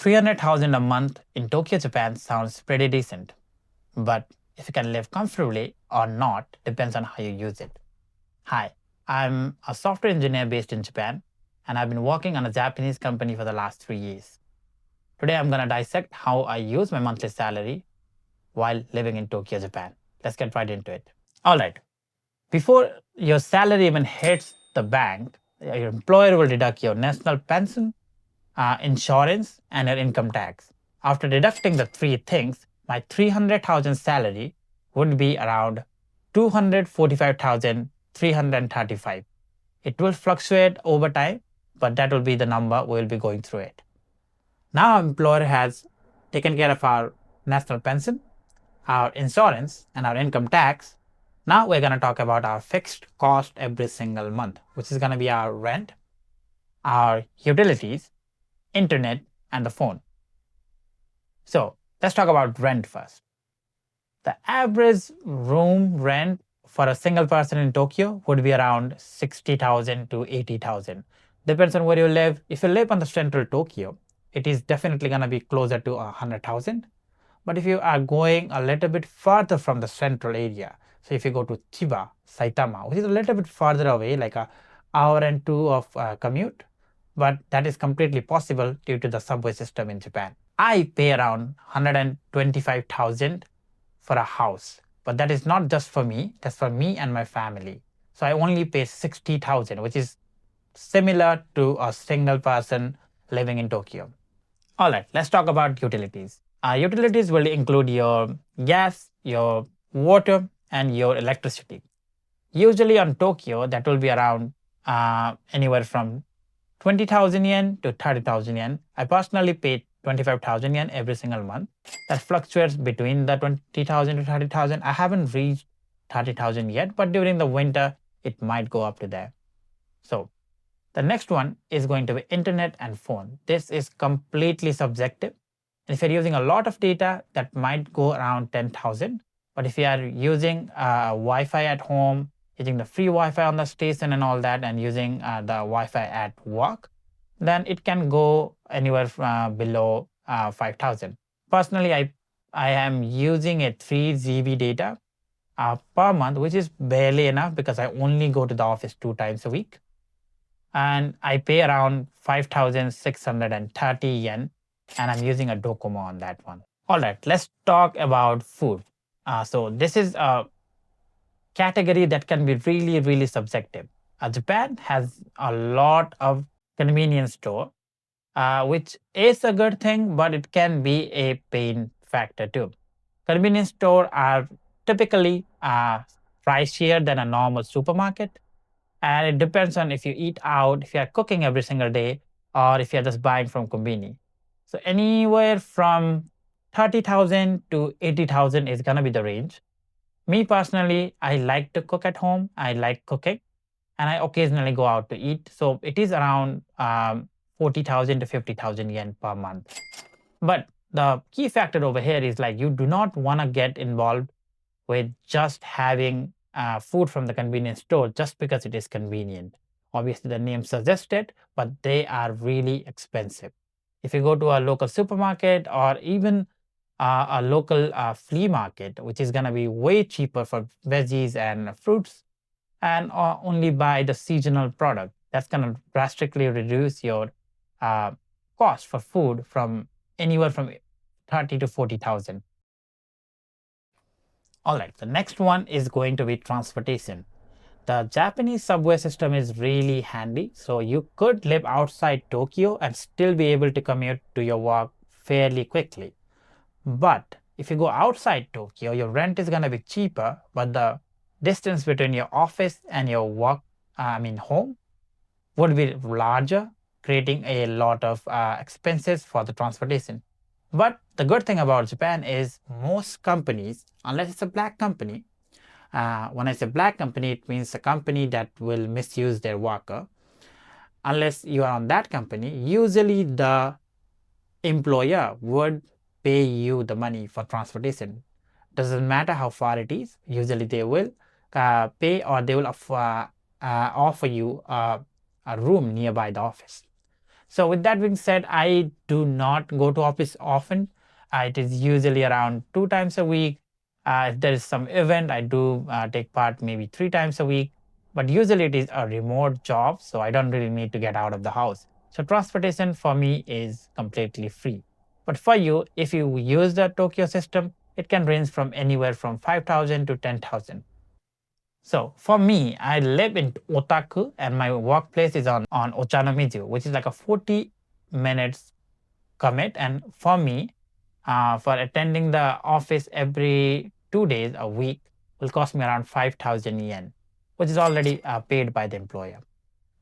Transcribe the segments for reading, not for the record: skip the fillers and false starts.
300,000 a month in Tokyo, Japan sounds pretty decent. But if you can live comfortably or not depends on how you use it. Hi, I'm a software engineer based in Japan, and I've been working on a Japanese company for the last 3 years. Today, I'm going to dissect how I use my monthly salary while living in Tokyo, Japan. Let's get right into it. All right. Before your salary even hits the bank, your employer will deduct your national pension, insurance, and your income tax. After deducting the three things, my 300,000 salary would be around 245,335. It will fluctuate over time, but that will be the number we will be going through it. Now our employer has taken care of our national pension, our insurance, and our income tax. Now we're going to talk about our fixed cost every single month, which is going to be our rent, our utilities, internet, and the phone. So let's talk about rent first. The average room rent for a single person in Tokyo would be around 60,000 to 80,000. Depends on where you live. If you live on the central Tokyo, it is definitely going to be closer to 100,000. But if you are going a little bit further from the central area, so if you go to Chiba, Saitama, which is a little bit farther away, like an hour and two of commute, but that is completely possible due to the subway system in Japan. I pay around 125,000 for a house, but that is not just for me, that's for me and my family. So I only pay 60,000, which is similar to a single person living in Tokyo. All right, let's talk about utilities. Utilities will include your gas, your water, and your electricity. Usually on Tokyo, that will be around anywhere from 20,000 yen to 30,000 yen. I personally pay 25,000 yen every single month. That fluctuates between the 20,000 to 30,000. I haven't reached 30,000 yet, but during the winter, it might go up to there. So the next one is going to be internet and phone. This is completely subjective. If you're using a lot of data, that might go around 10,000. But if you are using Wi-Fi at home, using the free Wi-Fi on the station and all that, and using the Wi-Fi at work, then it can go anywhere below 5,000. Personally, I am using a 3 GB data per month, which is barely enough because I only go to the office 2 times a week. And I pay around 5,630 yen, and I'm using a Docomo on that one. All right, let's talk about food. So this is a category that can be really, really subjective. Japan has a lot of convenience store, which is a good thing, but it can be a pain factor too. Convenience stores are typically pricier than a normal supermarket. And it depends on if you eat out, if you are cooking every single day, or if you're just buying from Combini. So anywhere from 30,000 to 80,000 is going to be the range. Me personally, I like to cook at home. I like cooking, and I occasionally go out to eat. So it is around 40,000 to 50,000 yen per month. But the key factor over here is like you do not want to get involved with just having food from the convenience store just because it is convenient. Obviously, the name suggests it, but they are really expensive. If you go to a local supermarket or even a local flea market, which is going to be way cheaper for veggies and fruits, and only buy the seasonal product, that's going to drastically reduce your cost for food from anywhere from 30 to 40,000. All right, the next one is going to be transportation. The Japanese subway system is really handy, so you could live outside Tokyo and still be able to commute to your work fairly quickly. But if you go outside Tokyo, your rent is going to be cheaper, but the distance between your office and your work, home, would be larger, creating a lot of expenses for the transportation. But the good thing about Japan is most companies, unless it's a black company, when I say black company, it means a company that will misuse their worker. Unless you are on that company, usually the employer would pay you the money for transportation. Doesn't matter how far it is, usually they will pay, or they will offer you a room nearby the office. So with that being said, I do not go to office often. It is usually around 2 times a week. If there is some event, I do take part maybe 3 times a week. But usually it is a remote job, so I don't really need to get out of the house. So transportation for me is completely free. But for you, if you use the Tokyo system, it can range from anywhere from 5,000 to 10,000. So for me, I live in Otaku and my workplace is on Ochanomizu, which is like a 40 minutes commit. And for me, for attending the office every 2 days a week will cost me around 5,000 yen, which is already paid by the employer.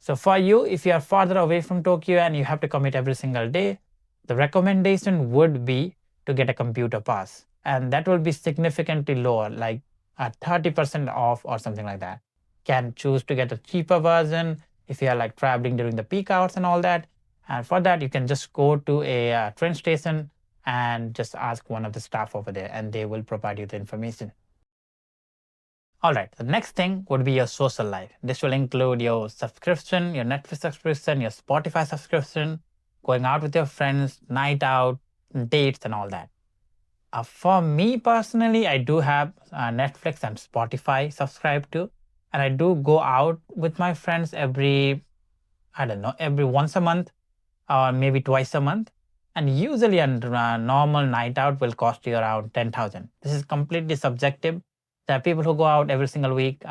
So for you, if you are farther away from Tokyo and you have to commit every single day, the recommendation would be to get a computer pass. And that will be significantly lower, like 30% off or something like that. Can choose to get a cheaper version if you are like traveling during the peak hours and all that. And for that, you can just go to a train station and just ask one of the staff over there and they will provide you the information. All right, the next thing would be your social life. This will include your subscription, your Netflix subscription, your Spotify subscription, going out with your friends, night out, dates, and all that. For me personally, I do have Netflix and Spotify subscribed to, and I do go out with my friends I don't know, every once a month or maybe twice a month. And usually a normal night out will cost you around 10,000. This is completely subjective. There are people who go out every single week.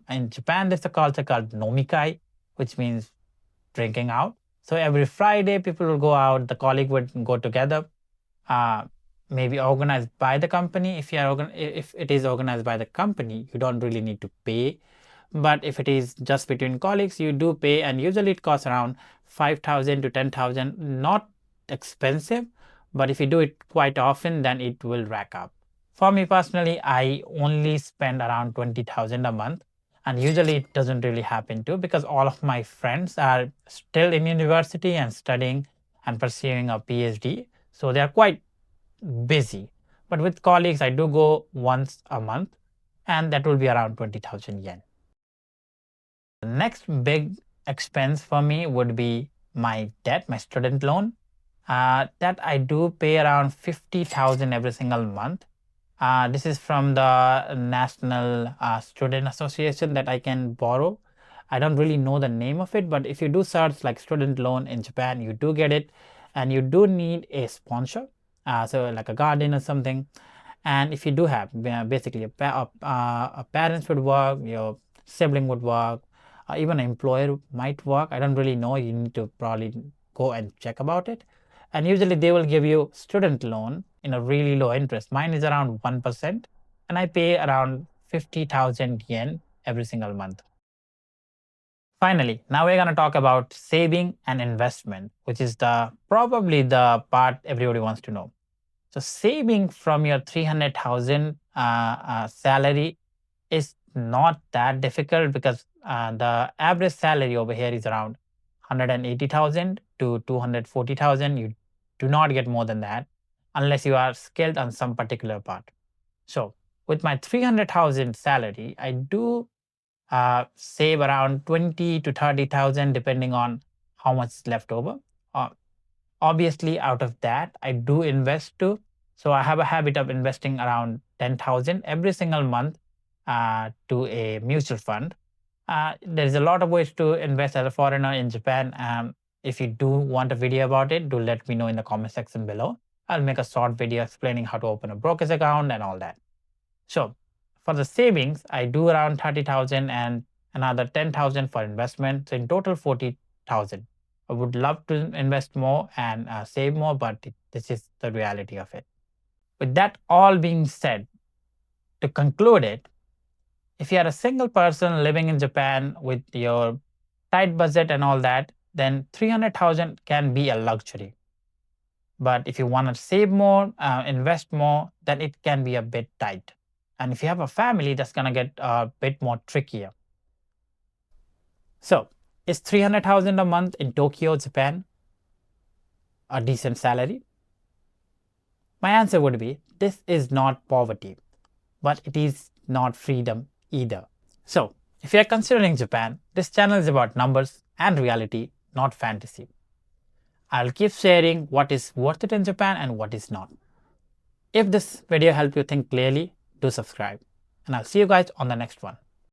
In Japan, there's a culture called nomikai, which means drinking out. So every Friday, people will go out. The colleague would go together, uh, maybe organized by the company. If it is organized by the company, you don't really need to pay. But if it is just between colleagues, you do pay, and usually it costs around 5,000 to 10,000. Not expensive, but if you do it quite often, then it will rack up. For me personally, I only spend around 20,000 a month, and usually it doesn't really happen too because all of my friends are still in university and studying and pursuing a PhD, so they are quite busy. But with colleagues, I do go once a month, and that will be around 20,000 yen. The next big expense for me would be my debt, my student loan. That I do pay around 50,000 every single month. This is from the National Student Association that I can borrow. I don't really know the name of it, but if you do search like student loan in Japan, you do get it, and you do need a sponsor, so like a guardian or something. And if you do have basically a parents would work, your sibling would work, even an employer might work. I don't really know. You need to probably go and check about it. And usually they will give you student loan in a really low interest. Mine is around 1%, and I pay around 50,000 yen every single month. Finally, now we're going to talk about saving and investment, which is probably the part everybody wants to know. So saving from your 300,000 salary is not that difficult because the average salary over here is around 180,000 to 240,000. You do not get more than that unless you are skilled on some particular part. So with my 300,000 salary, I do save around 20 to 30,000 depending on how much is left over. Obviously, out of that, I do invest too. So I have a habit of investing around 10,000 every single month to a mutual fund. There's a lot of ways to invest as a foreigner in Japan. If you do want a video about it, do let me know in the comment section below. I'll make a short video explaining how to open a broker's account and all that. So for the savings, I do around 30,000 and another 10,000 for investment. So in total, 40,000. I would love to invest more and save more, but this is the reality of it. With that all being said, to conclude it, if you are a single person living in Japan with your tight budget and all that, then 300,000 can be a luxury. But if you want to save more, invest more, then it can be a bit tight. And if you have a family, that's going to get a bit more trickier. So is 300,000 a month in Tokyo, Japan, a decent salary? My answer would be this is not poverty, but it is not freedom either. So if you are considering Japan, this channel is about numbers and reality, not fantasy. I'll keep sharing what is worth it in Japan and what is not. If this video helped you think clearly, do subscribe. And I'll see you guys on the next one.